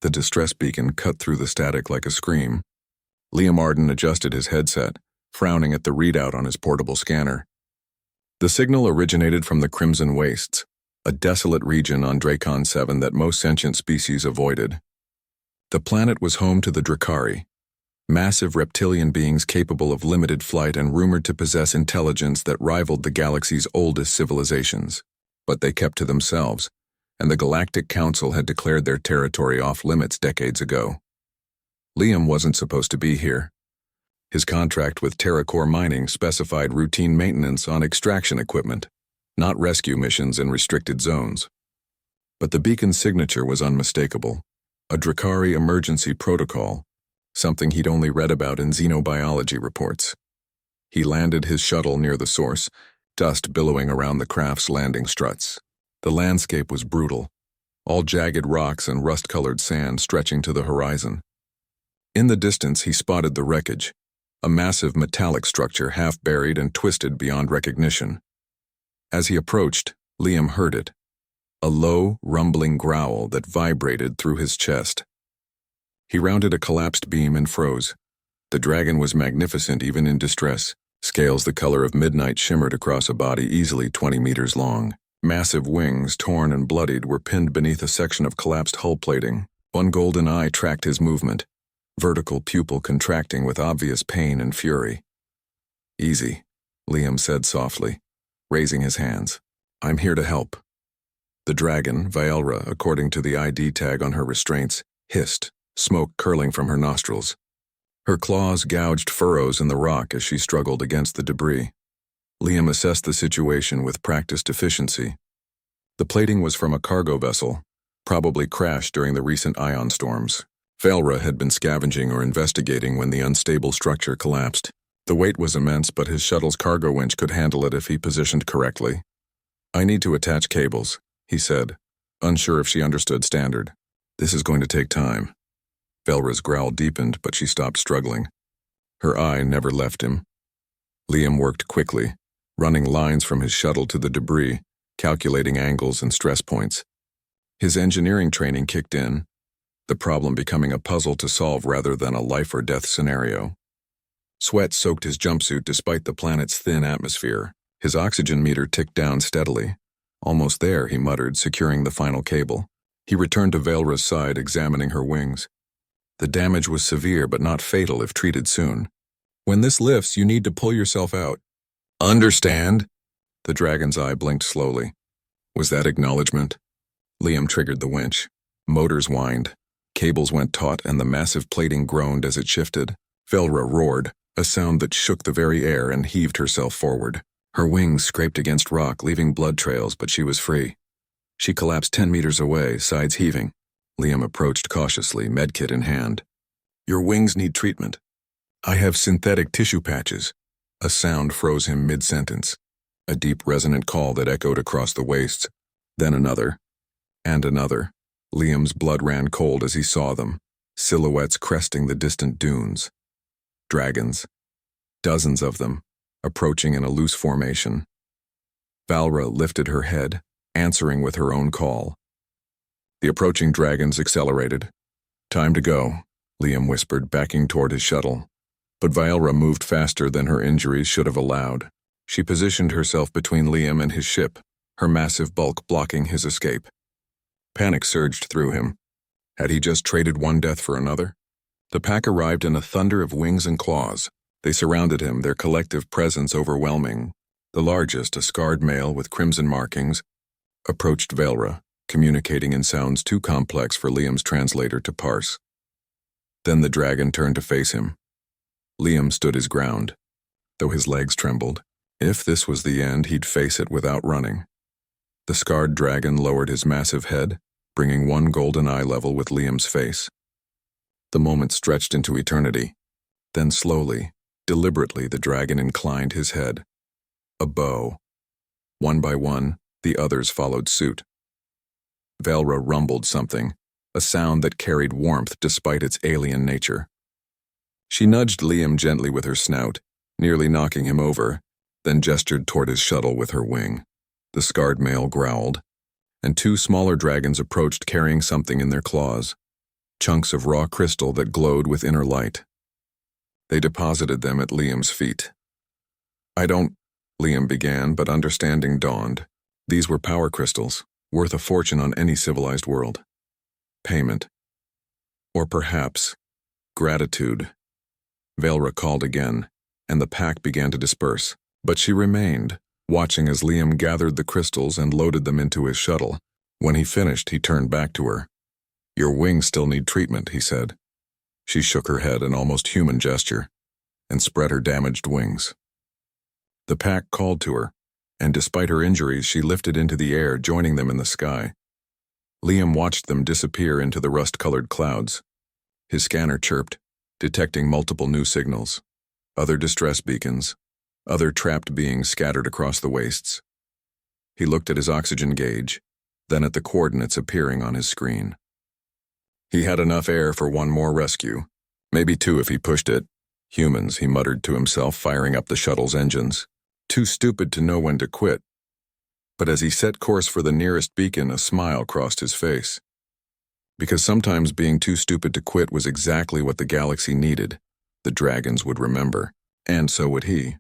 The distress beacon cut through the static like a scream. Liam Arden adjusted his headset, frowning at the readout on his portable scanner. The signal originated from the Crimson Wastes, a desolate region on Dracon 7 that most sentient species avoided. The planet was home to the Drakari, massive reptilian beings capable of limited flight and rumored to possess intelligence that rivaled the galaxy's oldest civilizations. But they kept to themselves, and the Galactic Council had declared their territory off-limits decades ago. Liam wasn't supposed to be here. His contract with TerraCore Mining specified routine maintenance on extraction equipment, not rescue missions in restricted zones. But the beacon's signature was unmistakable, a Drakari emergency protocol, something he'd only read about in xenobiology reports. He landed his shuttle near the source, dust billowing around the craft's landing struts. The landscape was brutal, all jagged rocks and rust-colored sand stretching to the horizon. In the distance, he spotted the wreckage, a massive metallic structure half buried and twisted beyond recognition. As he approached, Liam heard it, a low, rumbling growl that vibrated through his chest. He rounded a collapsed beam and froze. The dragon was magnificent even in distress. Scales the color of midnight shimmered across a body easily 20 meters long. Massive wings, torn and bloodied, were pinned beneath a section of collapsed hull plating. One golden eye tracked his movement, vertical pupil contracting with obvious pain and fury. "Easy," Liam said softly, raising his hands. "I'm here to help." The dragon, Vylra, according to the ID tag on her restraints, hissed, smoke curling from her nostrils. Her claws gouged furrows in the rock as she struggled against the debris. Liam assessed the situation with practiced efficiency. The plating was from a cargo vessel, probably crashed during the recent ion storms. Vylra had been scavenging or investigating when the unstable structure collapsed. The weight was immense, but his shuttle's cargo winch could handle it if he positioned correctly. "I need to attach cables," he said, unsure if she understood standard. "This is going to take time." Vylra's growl deepened, but she stopped struggling. Her eye never left him. Liam worked quickly, running lines from his shuttle to the debris, calculating angles and stress points. His engineering training kicked in, the problem becoming a puzzle to solve rather than a life-or-death scenario. Sweat soaked his jumpsuit despite the planet's thin atmosphere. His oxygen meter ticked down steadily. "Almost there," he muttered, securing the final cable. He returned to Vylra's side, examining her wings. The damage was severe but not fatal if treated soon. "When this lifts, you need to pull yourself out." "Understand?" The dragon's eye blinked slowly. Was that acknowledgement? Liam triggered the winch. Motors whined. Cables went taut and the massive plating groaned as it shifted. Vylra roared, a sound that shook the very air, and heaved herself forward. Her wings scraped against rock, leaving blood trails, but she was free. She collapsed 10 meters away, sides heaving. Liam approached cautiously, medkit in hand. "Your wings need treatment." "I have synthetic tissue patches." A sound froze him mid-sentence. A deep resonant call that echoed across the wastes. Then another. And another. Liam's blood ran cold as he saw them, silhouettes cresting the distant dunes. Dragons. Dozens of them, approaching in a loose formation. Vylra lifted her head, answering with her own call. The approaching dragons accelerated. "Time to go," Liam whispered, backing toward his shuttle. But Vylra moved faster than her injuries should have allowed. She positioned herself between Liam and his ship, her massive bulk blocking his escape. Panic surged through him. Had he just traded one death for another? The pack arrived in a thunder of wings and claws. They surrounded him, their collective presence overwhelming. The largest, a scarred male with crimson markings, approached Vylra, communicating in sounds too complex for Liam's translator to parse. Then the dragon turned to face him. Liam stood his ground, though his legs trembled. If this was the end, he'd face it without running. The scarred dragon lowered his massive head, bringing one golden eye level with Liam's face. The moment stretched into eternity. Then slowly, deliberately, the dragon inclined his head. A bow. One by one, the others followed suit. Vylra rumbled something, a sound that carried warmth despite its alien nature. She nudged Liam gently with her snout, nearly knocking him over, then gestured toward his shuttle with her wing. The scarred male growled, and two smaller dragons approached carrying something in their claws. chunks of raw crystal that glowed with inner light. They deposited them at Liam's feet. "I don't," Liam began, but understanding dawned. These were power crystals, worth a fortune on any civilized world. Payment. Or perhaps gratitude. Vale recalled again, and the pack began to disperse, but she remained, watching as Liam gathered the crystals and loaded them into his shuttle. When he finished, he turned back to her. "Your wings still need treatment," he said. She shook her head in almost human gesture and spread her damaged wings. The pack called to her, and despite her injuries, she lifted into the air, joining them in the sky. Liam watched them disappear into the rust-colored clouds. His scanner chirped, detecting multiple new signals, other distress beacons, other trapped beings scattered across the wastes. He looked at his oxygen gauge, then at the coordinates appearing on his screen. He had enough air for one more rescue, maybe two if he pushed it. Humans, he muttered to himself, firing up the shuttle's engines. Too stupid to know when to quit. But as he set course for the nearest beacon, a smile crossed his face. Because sometimes being too stupid to quit was exactly what the galaxy needed. The dragons would remember, and so would he.